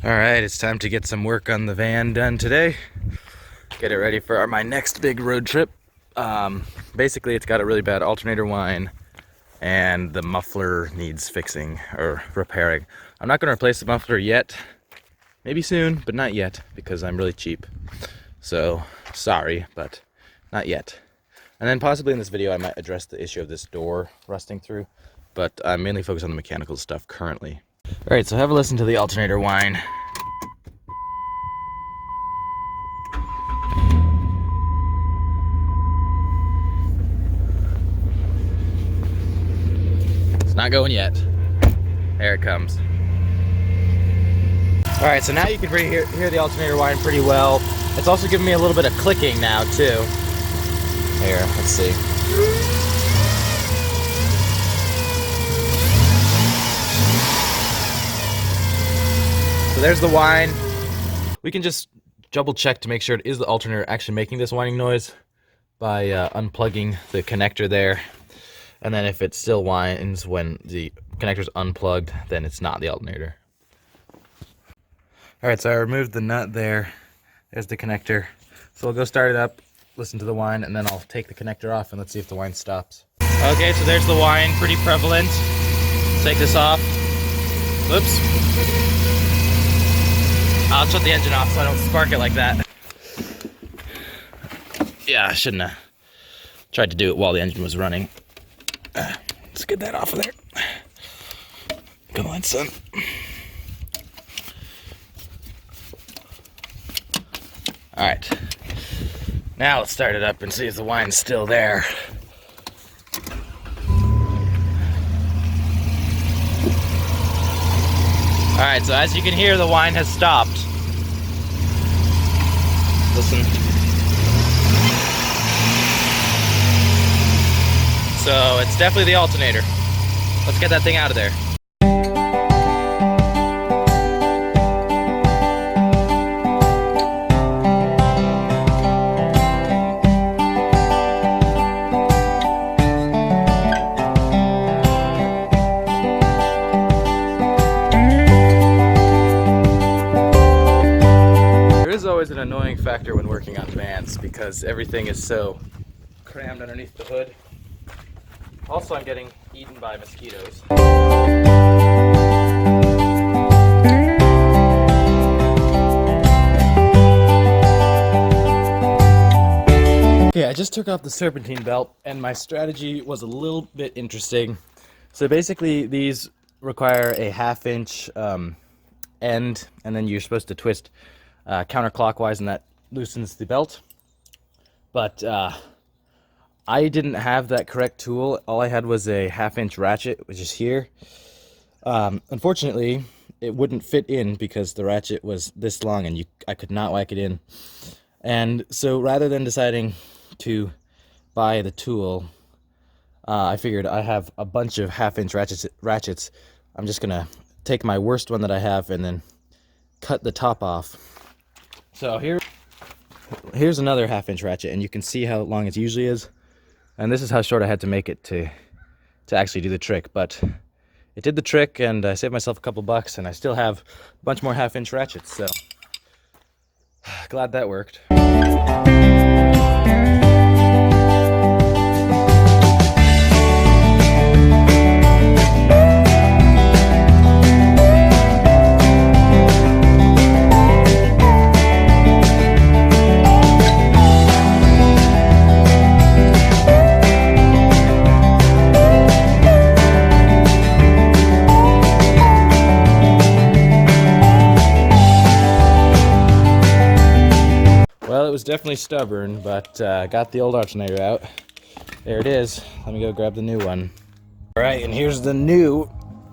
Alright, it's time to get some work on the van done today. Get it ready for my next big road trip. Basically, it's got a really bad alternator whine, and the muffler needs fixing or repairing. I'm not going to replace the muffler yet. Maybe soon, but not yet, because I'm really cheap. So, sorry, but not yet. And then possibly in this video, I might address the issue of this door rusting through, but I'm mainly focused on the mechanical stuff currently. Alright, so have a listen to the alternator whine. It's not going yet. There it comes. Alright, so now you can hear the alternator whine pretty well. It's also giving me a little bit of clicking now too. Here, let's see. So there's the whine. We can just double check to make sure it is the alternator actually making this whining noise by unplugging the connector there. And then if it still whines when the connector's unplugged, then it's not the alternator. Alright, so I removed the nut there. There's the connector. So we'll go start it up, listen to the whine, and then I'll take the connector off and let's see if the whine stops. Okay, so there's the whine, pretty prevalent. Let's take this off. Oops. I'll shut the engine off so I don't spark it like that. Yeah, I shouldn't have tried to do it while the engine was running. Let's get that off of there. Come on, son. Alright. Now let's start it up and see if the whine's still there. Alright, so as you can hear, the whine has stopped. Listen. So it's definitely the alternator. Let's get that thing out of there. There is always an annoying factor when working on vans because everything is so crammed underneath the hood. Also, I'm getting eaten by mosquitoes. Okay, I just took off the Serpentine Belt, and my strategy was a little bit interesting. So basically, these require a 1/2 inch end, and then you're supposed to twist counterclockwise, and that loosens the belt. But I didn't have that correct tool. All I had was a 1/2 inch ratchet, which is here. Unfortunately, it wouldn't fit in because the ratchet was this long and I could not whack it in. And so rather than deciding to buy the tool, I figured I have a bunch of 1/2 inch ratchets. I'm just gonna take my worst one that I have and then cut the top off. So here's another 1/2 inch ratchet, and you can see how long it usually is. And this is how short I had to make it to actually do the trick. But it did the trick, and I saved myself a couple bucks, and I still have a bunch more 1/2 inch ratchets, so glad that worked. Well, it was definitely stubborn, but got the old alternator out. There it is. Let me go grab the new one. Alright, and here's the new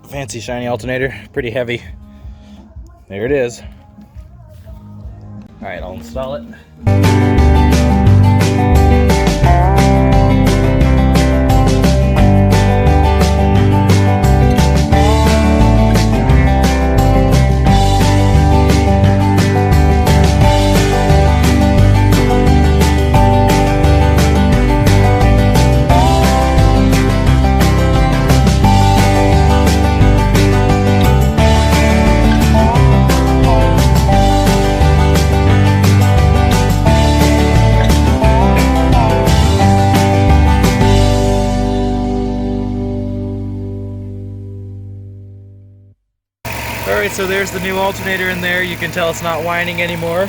fancy shiny alternator. Pretty heavy. There it is. Alright, I'll install it. so there's the new alternator in there. You can tell it's not whining anymore,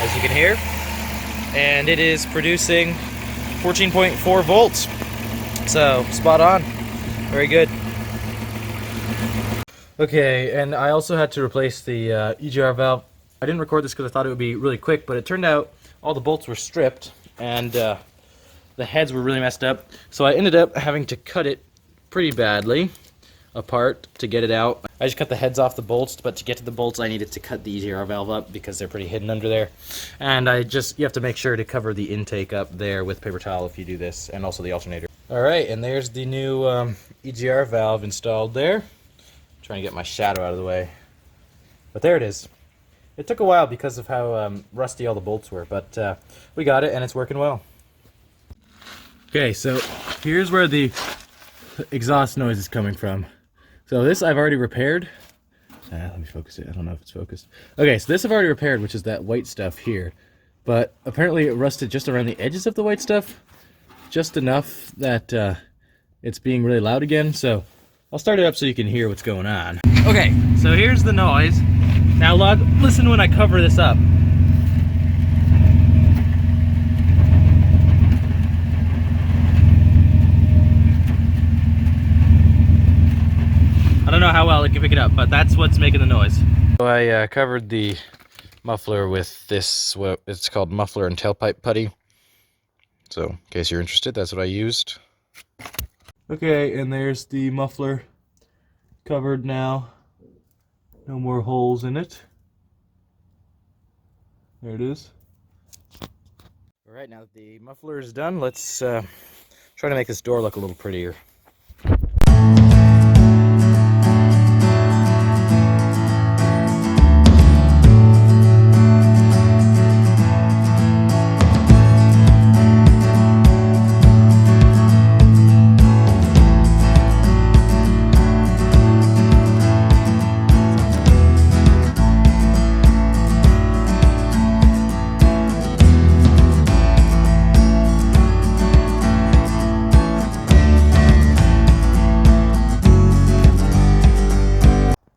as you can hear. And it is producing 14.4 volts. So, spot on. Very good. Okay, and I also had to replace the Egr valve. I didn't record this because I thought it would be really quick, but it turned out all the bolts were stripped and the heads were really messed up. So I ended up having to cut it pretty badly apart to get it out. I just cut the heads off the bolts, but to get to the bolts I needed to cut the Egr valve up because they're pretty hidden under there. And you have to make sure to cover the intake up there with paper towel if you do this, and also the alternator. Alright, and there's the new Egr valve installed there. Trying to get my shadow out of the way. But there it is. It took a while because of how rusty all the bolts were, but we got it and it's working well. Okay, so here's where the exhaust noise is coming from. So this I've already repaired. Let me focus it. I don't know if it's focused. Okay, so this I've already repaired, which is that white stuff here. But apparently it rusted just around the edges of the white stuff. Just enough that it's being really loud again. So I'll start it up so you can hear what's going on. Okay, so here's the noise. Now listen when I cover this up. I don't know how well it can pick it up, but that's what's making the noise. So I covered the muffler with this, it's called muffler and tailpipe putty. So in case you're interested, that's what I used. Okay, and there's the muffler covered now. No more holes in it. There it is. Alright, now that the muffler is done, let's try to make this door look a little prettier.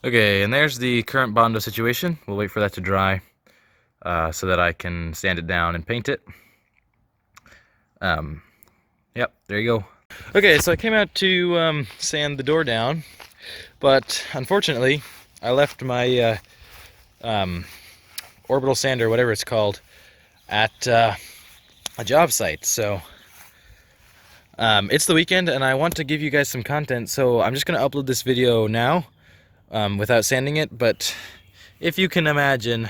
Okay, and there's the current Bondo situation. We'll wait for that to dry so that I can sand it down and paint it. Yep, there you go. Okay, so I came out to sand the door down, but unfortunately I left my orbital sander, whatever it's called, at a job site. So it's the weekend and I want to give you guys some content, so I'm just going to upload this video now. Without sanding it, but if you can imagine,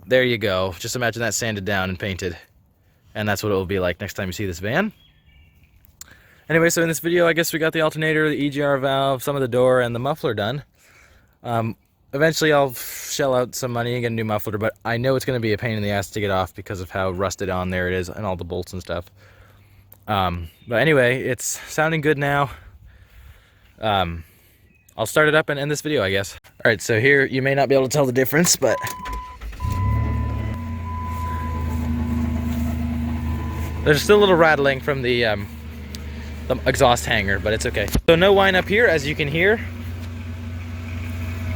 there you go. Just imagine that sanded down and painted, and that's what it will be like next time you see this van. Anyway, so in this video, I guess we got the alternator, the Egr valve, some of the door, and the muffler done. Eventually I'll shell out some money and get a new muffler, but I know it's going to be a pain in the ass to get off because of how rusted on there it is and all the bolts and stuff. But anyway, it's sounding good now. I'll start it up and end this video, I guess. Alright, so here you may not be able to tell the difference, but there's still a little rattling from the exhaust hanger, but it's okay. So no whine up here, as you can hear.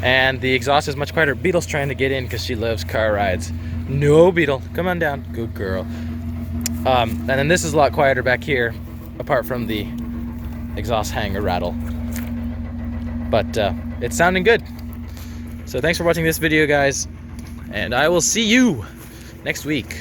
And the exhaust is much quieter. Beetle's trying to get in because she loves car rides. No, Beetle, come on down. Good girl. And then this is a lot quieter back here, apart from the exhaust hanger rattle. But it's sounding good. So thanks for watching this video, guys, and I will see you next week.